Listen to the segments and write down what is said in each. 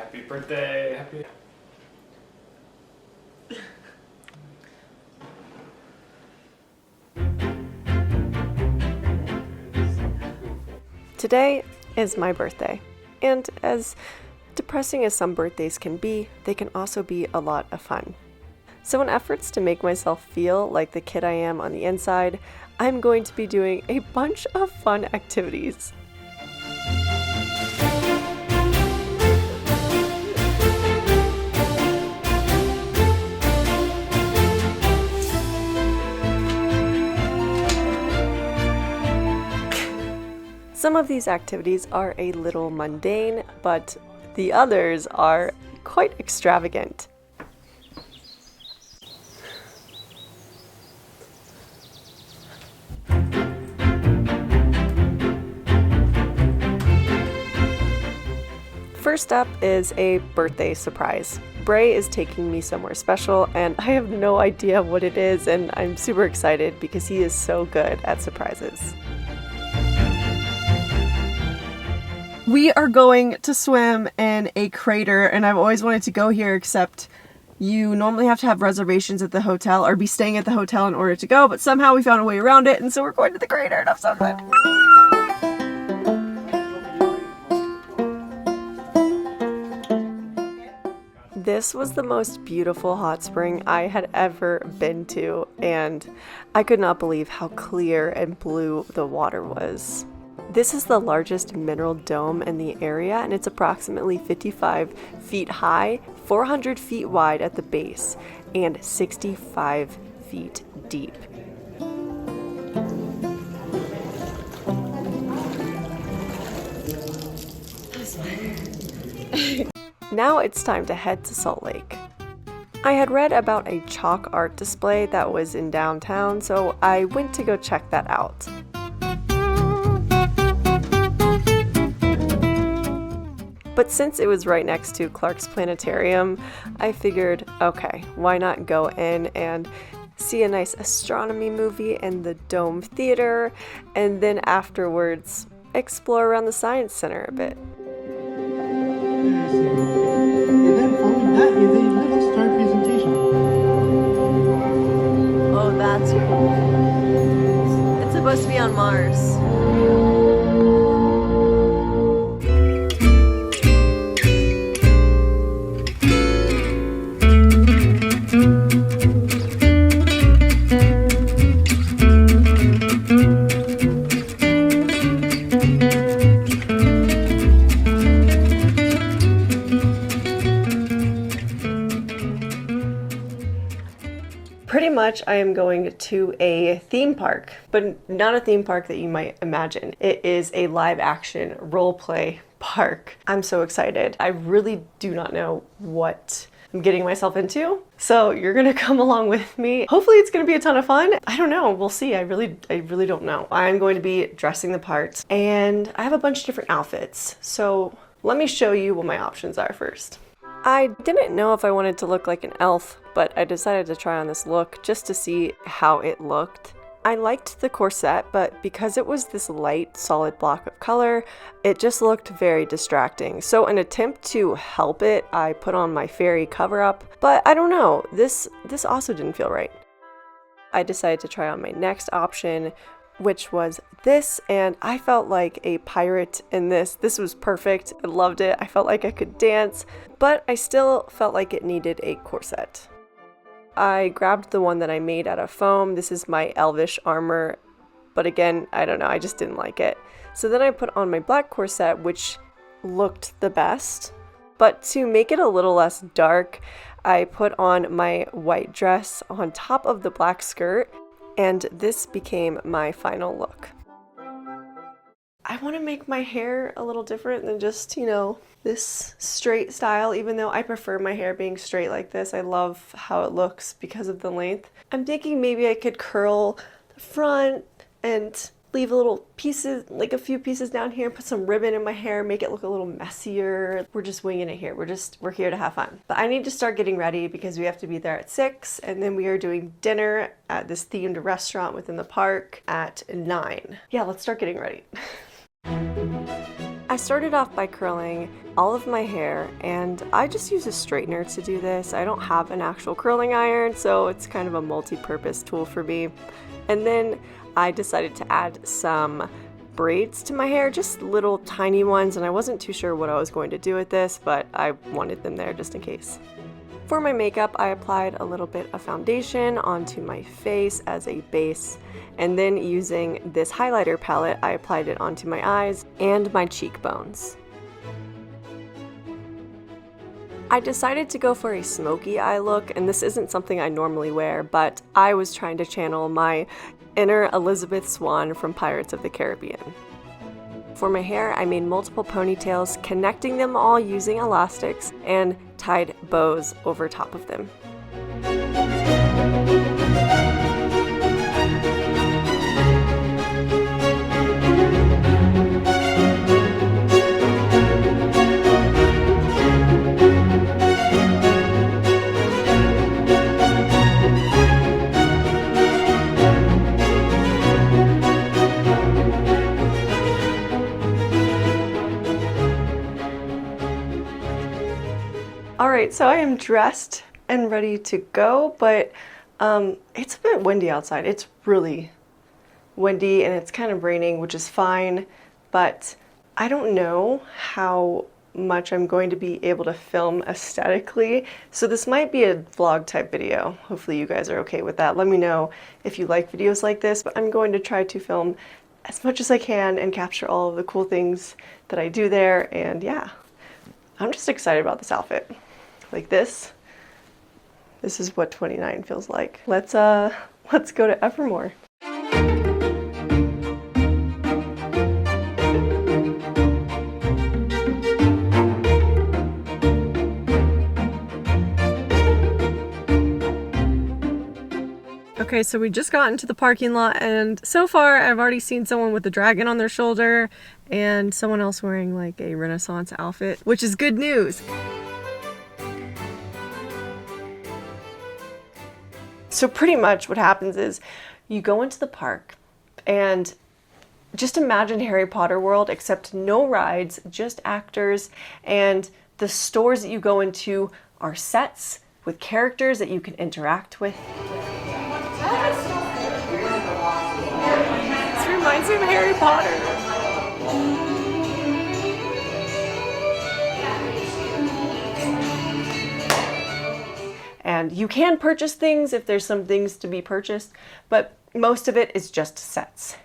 happy birthday, happy... Today is my birthday, and as depressing as some birthdays can be, they can also be a lot of fun. So in efforts to make myself feel like the kid I am on the inside, I'm going to be doing a bunch of fun activities. Some of these activities are a little mundane, but the others are quite extravagant. First up is a birthday surprise. Bray is taking me somewhere special, and I have no idea what it is, and I'm super excited because he is so good at surprises. We are going to swim in a crater, and I've always wanted to go here, except you normally have to have reservations at the hotel or be staying at the hotel in order to go, but somehow we found a way around it, and so we're going to the crater, and I'm so excited. This was the most beautiful hot spring I had ever been to, and I could not believe how clear and blue the water was. This is the largest mineral dome in the area, and it's approximately 55 feet high, 400 feet wide at the base, and 65 feet deep. Now it's time to head to Salt Lake. I had read about a chalk art display that was in downtown, so I went to go check that out. But since it was right next to Clark's Planetarium, I figured, okay, why not go in and see a nice astronomy movie in the Dome Theater, and then afterwards explore around the Science Center a bit. And then following that is a little star presentation. Oh, that's cool. It's supposed to be on Mars. Pretty much I am going to a theme park, but not a theme park that you might imagine. It is a live action role play park. I'm so excited. I really do not know what I'm getting myself into, so you're gonna come along with me. Hopefully it's gonna be a ton of fun. I don't know, we'll see. I really don't know. I'm going to be dressing the part, and I have a bunch of different outfits, so let me show you what my options are first. I didn't know if I wanted to look like an elf, but I decided to try on this look just to see how it looked. I liked the corset, but because it was this light, solid block of color, it just looked very distracting. So in an attempt to help it, I put on my fairy cover-up, but I don't know, this also didn't feel right. I decided to try on my next option, which was this, and I felt like a pirate in this. This was perfect. I loved it. I felt like I could dance, but I still felt like it needed a corset. I grabbed the one that I made out of foam. This is my elvish armor, but again, I don't know, I just didn't like it. So then I put on my black corset, which looked the best, but to make it a little less dark, I put on my white dress on top of the black skirt, and this became my final look. I want to make my hair a little different than just, this straight style, even though I prefer my hair being straight like this. I love how it looks because of the length. I'm thinking maybe I could curl the front and leave a little pieces, like a few pieces down here, put some ribbon in my hair, make it look a little messier. We're just winging it here. We're here to have fun. But I need to start getting ready because we have to be there at 6, and then we are doing dinner at this themed restaurant within the park at 9. Yeah, let's start getting ready. I started off by curling all of my hair, and I just use a straightener to do this. I don't have an actual curling iron, so it's kind of a multi-purpose tool for me. And then I decided to add some braids to my hair, just little tiny ones, and I wasn't too sure what I was going to do with this, but I wanted them there just in case. For my makeup, I applied a little bit of foundation onto my face as a base, and then using this highlighter palette, I applied it onto my eyes and my cheekbones. I decided to go for a smoky eye look, and this isn't something I normally wear, but I was trying to channel my inner Elizabeth Swann from Pirates of the Caribbean. For my hair, I made multiple ponytails, connecting them all using elastics, and tied bows over top of them. Alright, so I am dressed and ready to go, but it's a bit windy outside. It's really windy and it's kind of raining, which is fine, but I don't know how much I'm going to be able to film aesthetically, so this might be a vlog type video. Hopefully you guys are okay with that. Let me know if you like videos like this, but I'm going to try to film as much as I can and capture all of the cool things that I do there, and yeah, I'm just excited about this outfit. Like this is what 29 feels like. Let's go to Evermore. Okay, so we just got into the parking lot, and so far I've already seen someone with a dragon on their shoulder and someone else wearing like a Renaissance outfit, which is good news. So pretty much what happens is you go into the park and just imagine Harry Potter world, except no rides, just actors, and the stores that you go into are sets with characters that you can interact with. This reminds me of Harry Potter. And you can purchase things if there's some things to be purchased, but most of it is just sets.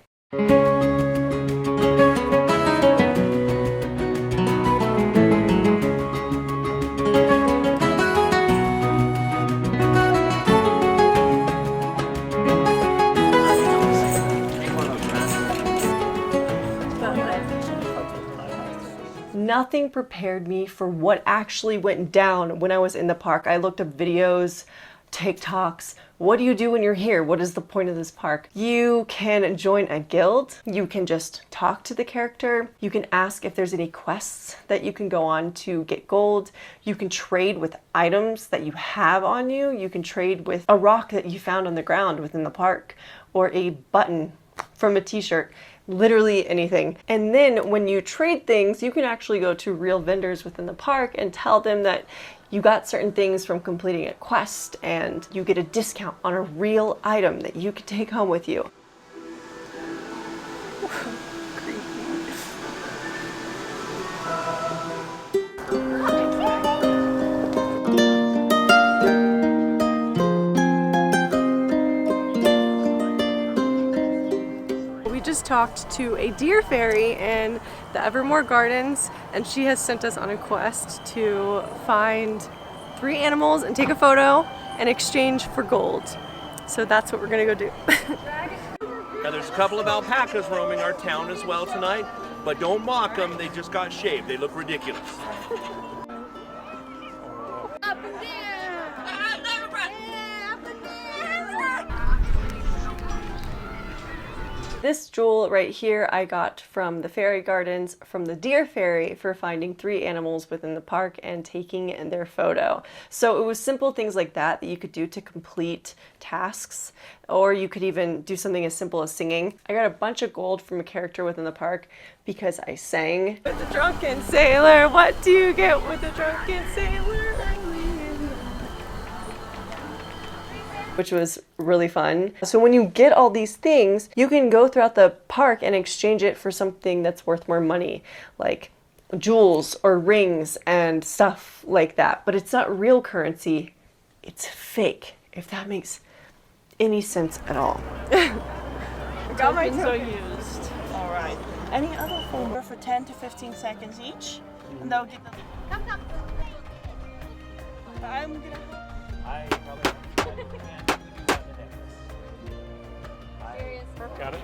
Nothing prepared me for what actually went down when I was in the park. I looked up videos, TikToks. What do you do when you're here? What is the point of this park? You can join a guild. You can just talk to the character. You can ask if there's any quests that you can go on to get gold. You can trade with items that you have on you. You can trade with a rock that you found on the ground within the park, or a button from a t-shirt. Literally anything. And then when you trade things, you can actually go to real vendors within the park and tell them that you got certain things from completing a quest, and you get a discount on a real item that you can take home with you. Talked to a deer fairy in the Evermore Gardens, and she has sent us on a quest to find 3 animals and take a photo in exchange for gold. So that's what we're gonna go do. Now there's a couple of alpacas roaming our town as well tonight, but don't mock them, they just got shaved. They look ridiculous. This jewel right here I got from the fairy gardens from the Deer Fairy for finding 3 animals within the park and taking their photo. So it was simple things like that that you could do to complete tasks, or you could even do something as simple as singing. I got a bunch of gold from a character within the park because I sang. With the drunken sailor, what do you get with the drunken sailor? Which was really fun. So when you get all these things, you can go throughout the park and exchange it for something that's worth more money, like jewels or rings and stuff like that. But it's not real currency, it's fake, if that makes any sense at all. Got my tokens are used. All right. Any other folder for 10 to 15 seconds each, and they'll get the. I'm gonna. I probably got it.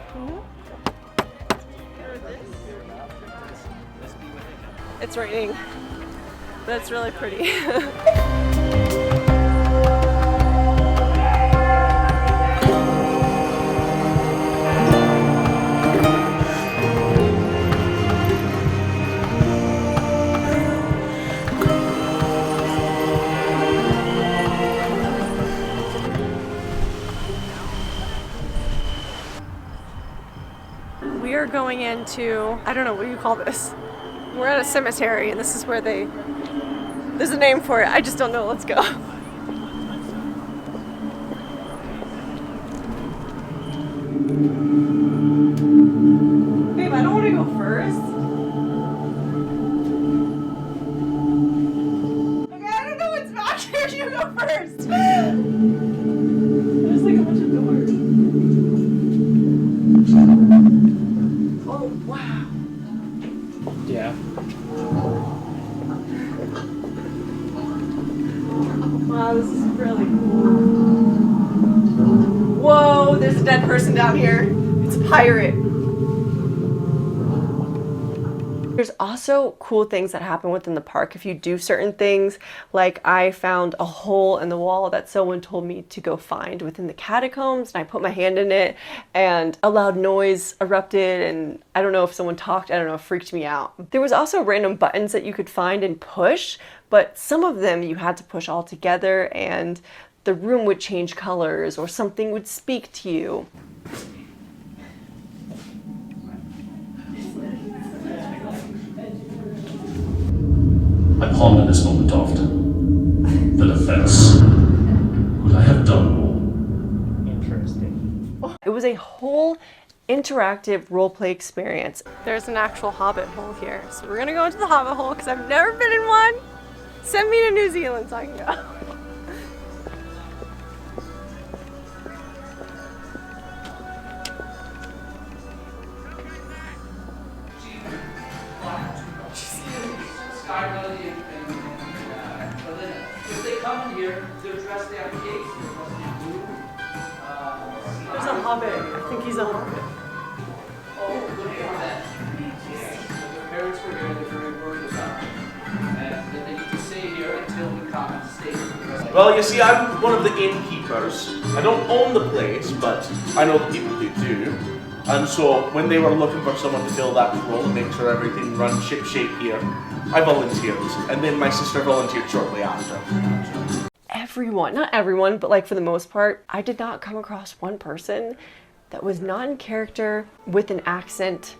It's raining, but it's really pretty. We are going into, I don't know, what do you call this? We're at a cemetery and this is where there's a name for it. I just don't know. Let's go. Babe, I don't want to go first. Okay, I don't know what's back here. You go first. There's like a bunch of doors. Oh, wow. Yeah. Wow, this is really cool. Whoa, there's a dead person down here. It's a pirate. There's also cool things that happen within the park if you do certain things. Like I found a hole in the wall that someone told me to go find within the catacombs, and I put my hand in it and a loud noise erupted, and I don't know if someone talked, I don't know, it freaked me out. There was also random buttons that you could find and push, but some of them you had to push all together and the room would change colors or something would speak to you. I ponder this moment often. The defense. Would I have done more? Interesting. It was a whole interactive roleplay experience. There's an actual hobbit hole here. So we're gonna go into the hobbit hole because I've never been in one. Send me to New Zealand so I can go. If they come in here, they're dressed, they have cakes, they're dressed in blue. There's a hobbit. I think he's a hobbit. Oh, look at that. So their parents were here, they're very worried about it. And that they need to stay here until we come and stay here. Well, you see, I'm one of the innkeepers. I don't own the place, but I know the people who do. And so when they were looking for someone to fill that role and make sure everything runs ship-shape here, I volunteered. And then my sister volunteered shortly after. Everyone, not everyone, but like for the most part, I did not come across one person that was not in character with an accent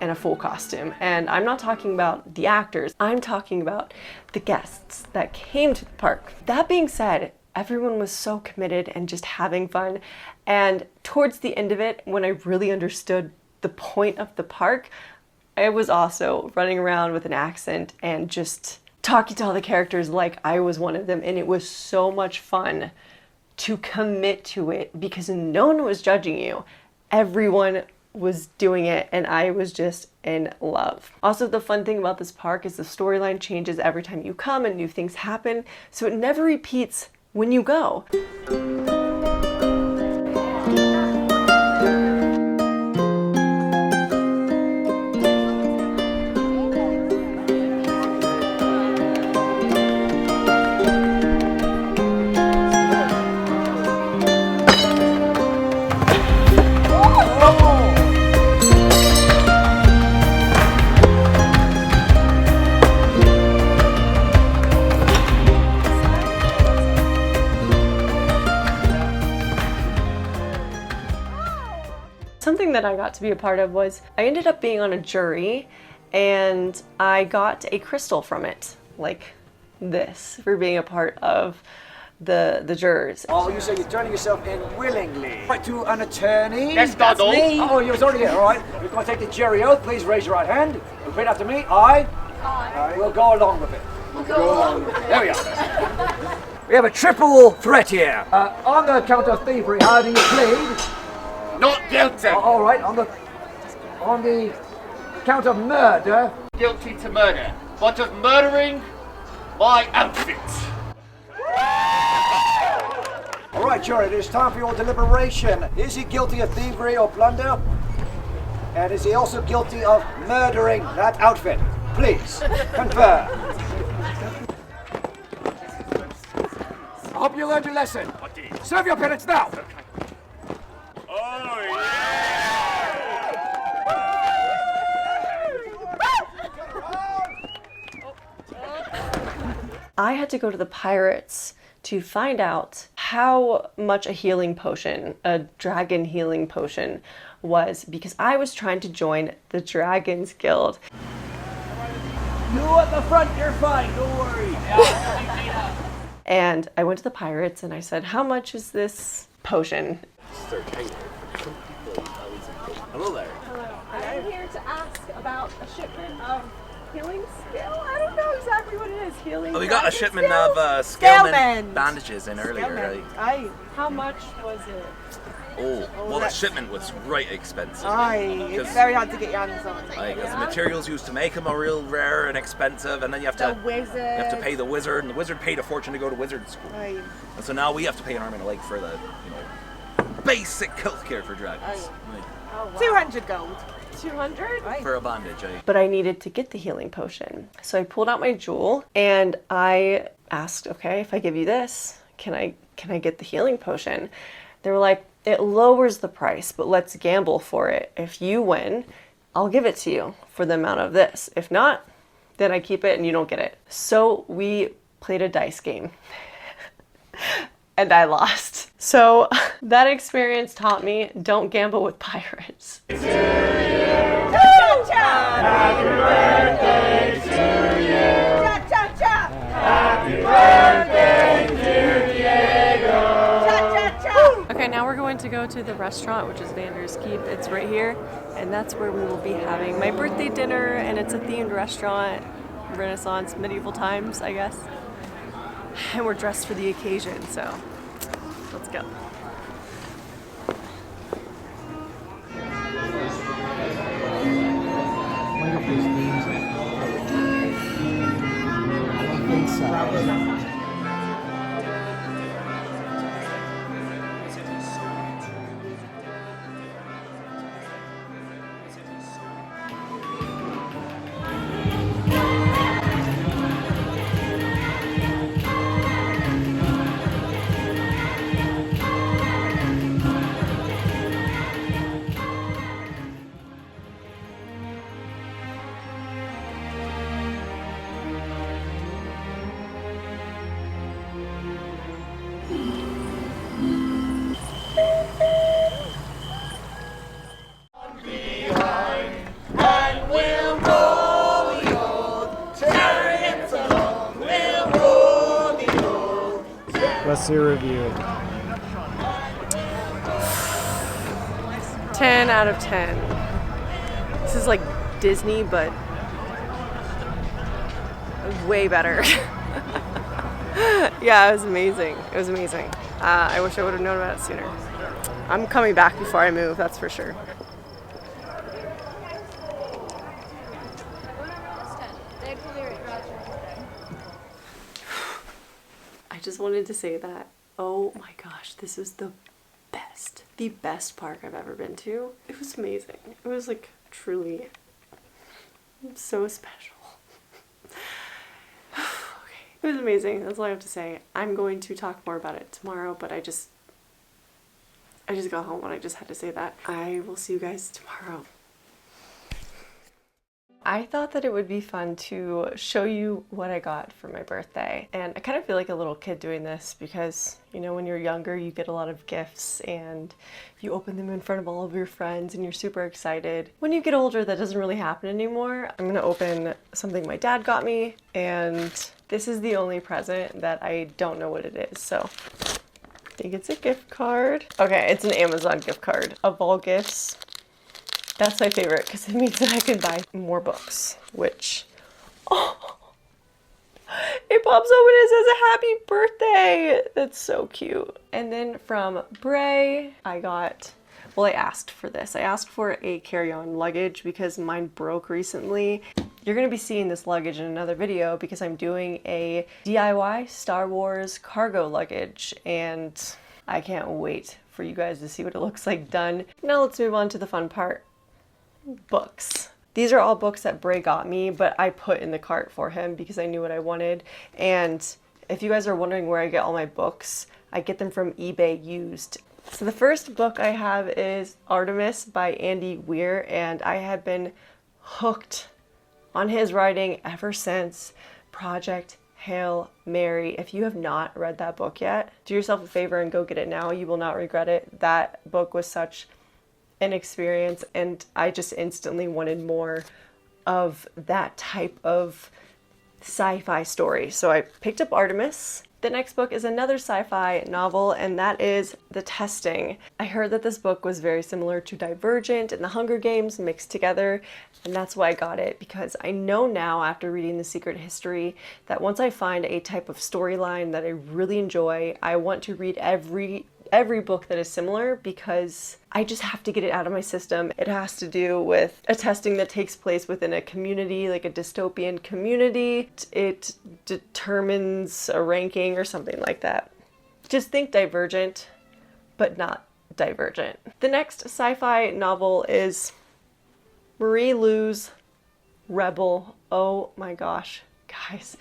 and a full costume. And I'm not talking about the actors, I'm talking about the guests that came to the park. That being said, everyone was so committed and just having fun. And towards the end of it, when I really understood the point of the park, I was also running around with an accent and just talking to all the characters like I was one of them. And it was so much fun to commit to it because no one was judging you. Everyone was doing it and I was just in love. Also, the fun thing about this park is the storyline changes every time you come and new things happen. So it never repeats when you go. thing that I got to be a part of was I ended up being on a jury and I got a crystal from it, like this, for being a part of the jurors. Oh, you say you're turning yourself in willingly. Right, to an attorney. Yes, That's me. Oh, you was already here, all right. We're going to take the jury oath. Please raise your right hand. Repeat after me. Aye. Aye. We'll go along with it. We'll go along with it. There we are. We have a triple threat here. On the count of thievery, how do you plead? Not guilty. All right, on the count of murder. Guilty to murder, but of murdering my outfit. All right, jury, it is time for your deliberation. Is he guilty of thievery or plunder? And is he also guilty of murdering that outfit? Please, confirm. I hope you learned your lesson. Serve your penance now. Oh, yeah. I had to go to the pirates to find out how much a healing potion, a dragon healing potion, was, because I was trying to join the Dragons Guild. You at the front, you're fine, don't worry. And I went to the pirates and I said, how much is this potion? Hello there. Hello, I'm here to ask about a shipment of healing skill. I don't know exactly what it is. Healing. Oh, we got a shipment skills? of Scalemand. Scalemand bandages in earlier, right? Aye. How much was it? Oh, well, the shipment was right expensive. Aye. It's very hard to get your hands on. Because the materials used to make them are real rare and expensive, and then you have The to wizard. you have to pay the wizard, and the wizard paid a fortune to go to wizard school. Aye. And so now we have to pay an arm and a leg for the, basic healthcare for dragons. Oh, wow. 200 gold. 200? For a bandage, eh? But I needed to get the healing potion. So I pulled out my jewel and I asked, okay, if I give you this, can I get the healing potion? They were like, it lowers the price, but let's gamble for it. If you win, I'll give it to you for the amount of this. If not, then I keep it and you don't get it. So we played a dice game. And I lost. So that experience taught me, don't gamble with pirates. Happy birthday to you. Cha-cha-cha. Happy birthday to Diego. Cha-cha-cha. Okay, now we're going to go to the restaurant, which is Vander's Keep. It's right here, and that's where we will be having my birthday dinner, and it's a themed restaurant, Renaissance, medieval times, I guess. And we're dressed for the occasion, so let's go. Wonder if there's names. I don't think so. What's your review? 10 out of 10. This is like Disney, but way better. Yeah, it was amazing. It was amazing. I wish I would have known about it sooner. I'm coming back before I move, that's for sure. I just wanted to say that, oh my gosh, this was the best park I've ever been to. It was amazing. It was like truly so special. Okay, it was amazing. That's all I have to say. I'm going to talk more about it tomorrow, but I just got home and I just had to say that. I will see you guys tomorrow. I thought that it would be fun to show you what I got for my birthday. And I kind of feel like a little kid doing this because, you know, when you're younger, you get a lot of gifts and you open them in front of all of your friends and you're super excited. When you get older, that doesn't really happen anymore. I'm gonna open something my dad got me, and this is the only present that I don't know what it is, so I think it's a gift card. Okay, it's an Amazon gift card. Of all gifts, that's my favorite because it means that I could buy more books, which, oh, it pops open, it says a happy birthday. That's so cute. And then from Bray, I asked for this. I asked for a carry-on luggage because mine broke recently. You're gonna be seeing this luggage in another video because I'm doing a DIY Star Wars cargo luggage, and I can't wait for you guys to see what it looks like done. Now let's move on to the fun part. Books. These are all books that Bray got me, but I put in the cart for him because I knew what I wanted. And if you guys are wondering where I get all my books, I get them from eBay used. So the first book I have is Artemis by Andy Weir, and I have been hooked on his writing ever since Project Hail Mary. If you have not read that book yet, do yourself a favor and go get it now. You will not regret it. That book was such an experience, and I just instantly wanted more of that type of sci-fi story. So I picked up Artemis. The next book is another sci-fi novel, and that is The Testing. I heard that this book was very similar to Divergent and The Hunger Games mixed together, and that's why I got it, because I know now after reading The Secret History that once I find a type of storyline that I really enjoy, I want to read every book that is similar because I just have to get it out of my system. It has to do with a testing that takes place within a community, like a dystopian community. It determines a ranking or something like that. Just think Divergent, but not Divergent. The next sci-fi novel is Marie Lu's Rebel. Oh my gosh, guys.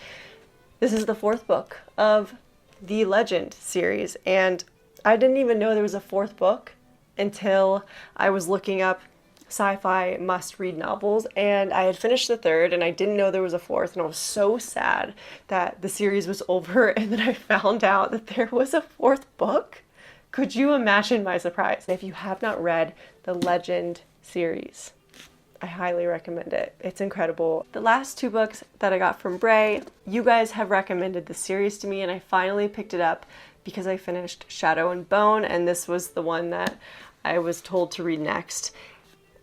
This is the fourth book of the Legend series, and I didn't even know there was a fourth book until I was looking up sci-fi must-read novels, and I had finished the third and I didn't know there was a fourth, and I was so sad that the series was over and then I found out that there was a fourth book. Could you imagine my surprise? If you have not read the Legend series, I highly recommend it. It's incredible. The last two books that I got from Bray, you guys have recommended the series to me, and I finally picked it up because I finished Shadow and Bone, and this was the one that I was told to read next.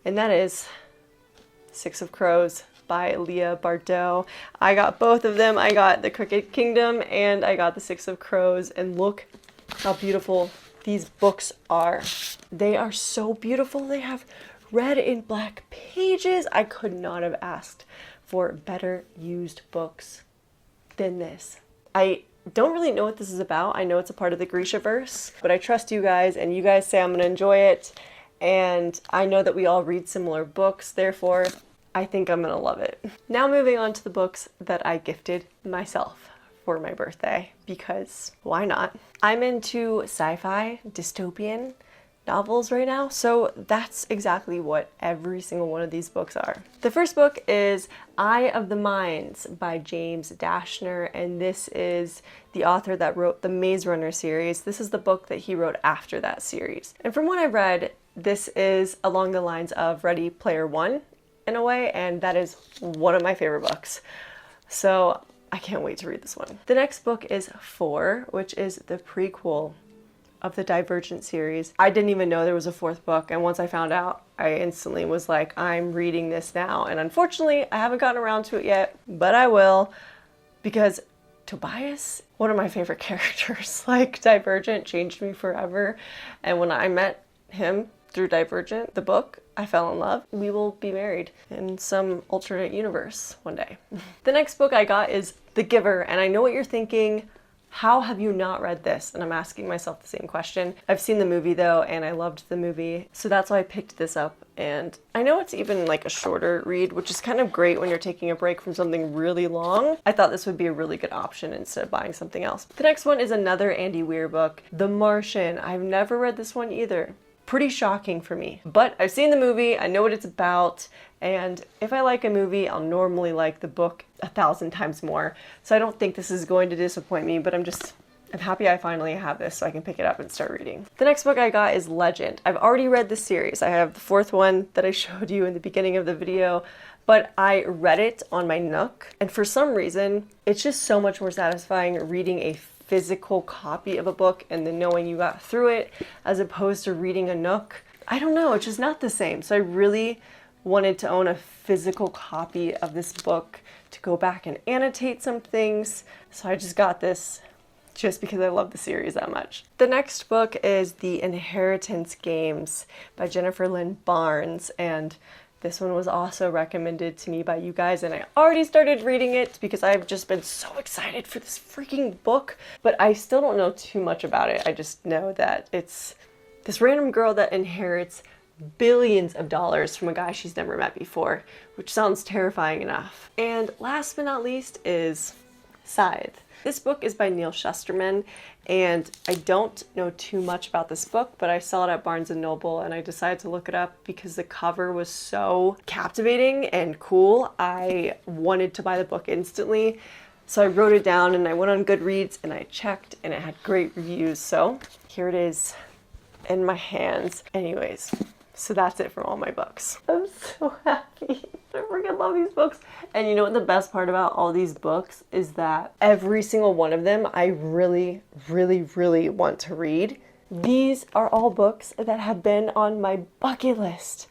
And that is Six of Crows by Leah Bardot. I got both of them. I got The Crooked Kingdom and I got The Six of Crows, and look how beautiful these books are. They are so beautiful. They have red and black pages. I could not have asked for better used books than this. I don't really know what this is about. I know it's a part of the Grishaverse, but I trust you guys, and you guys say I'm gonna enjoy it, and I know that we all read similar books, therefore I think I'm gonna love it. Now moving on to the books that I gifted myself for my birthday, because why not? I'm into sci-fi, dystopian novels right now, so that's exactly what every single one of these books are. The first book is Eye of the Mines by James Dashner, and this is the author that wrote the Maze Runner series. This is the book that he wrote after that series. And from what I read, this is along the lines of Ready Player One in a way, and that is one of my favorite books. So I can't wait to read this one. The next book is 4, which is the prequel of the Divergent series. I didn't even know there was a fourth book, and once I found out, I instantly was like, I'm reading this now. And unfortunately, I haven't gotten around to it yet, but I will, because Tobias, one of my favorite characters. Like, Divergent changed me forever, and when I met him through Divergent, the book, I fell in love. We will be married in some alternate universe one day. The next book I got is The Giver, and I know what you're thinking. How have you not read this? And I'm asking myself the same question. I've seen the movie though, and I loved the movie, so that's why I picked this up. And I know it's even like a shorter read, which is kind of great when you're taking a break from something really long. I thought this would be a really good option instead of buying something else. The next one is another Andy Weir book, The Martian. I've never read this one either. pretty shocking for me. But I've seen the movie, I know what it's about, and if I like a movie, I'll normally like the book 1,000 times more. So I don't think this is going to disappoint me, but I'm happy I finally have this so I can pick it up and start reading. The next book I got is Legend. I've already read the series. I have the 4th one that I showed you in the beginning of the video, but I read it on my Nook, and for some reason, it's just so much more satisfying reading a physical copy of a book and then knowing you got through it as opposed to reading a Nook. I don't know, it's just not the same. So I really wanted to own a physical copy of this book to go back and annotate some things. So I just got this just because I love the series that much. The next book is The Inheritance Games by Jennifer Lynn Barnes, and this one was also recommended to me by you guys, and I already started reading it because I've just been so excited for this freaking book, but I still don't know too much about it. I just know that it's this random girl that inherits billions of dollars from a guy she's never met before, which sounds terrifying enough. And last but not least is 𝚱𝚘𝚘𝚔. This book is by Neal Shusterman, and I don't know too much about this book, but I saw it at Barnes & Noble and I decided to look it up because the cover was so captivating and cool. I wanted to buy the book instantly, so I wrote it down and I went on Goodreads and I checked and it had great reviews, so here it is in my hands. Anyways, so that's it from all my books. I'm so happy. I freaking love these books. And you know what the best part about all these books is that every single one of them I really, really, really want to read. These are all books that have been on my bucket list.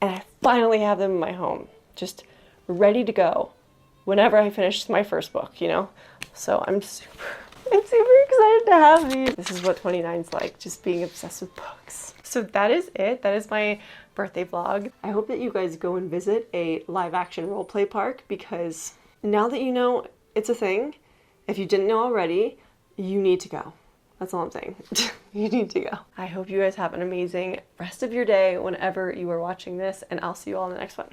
And I finally have them in my home, just ready to go whenever I finish my first book, you know? So I'm super excited to have these. This is what 29's like, just being obsessed with books. So that is it. That is my birthday vlog. I hope that you guys go and visit a live action roleplay park, because now that you know it's a thing, if you didn't know already, you need to go. That's all I'm saying. You need to go. I hope you guys have an amazing rest of your day whenever you are watching this, and I'll see you all in the next one.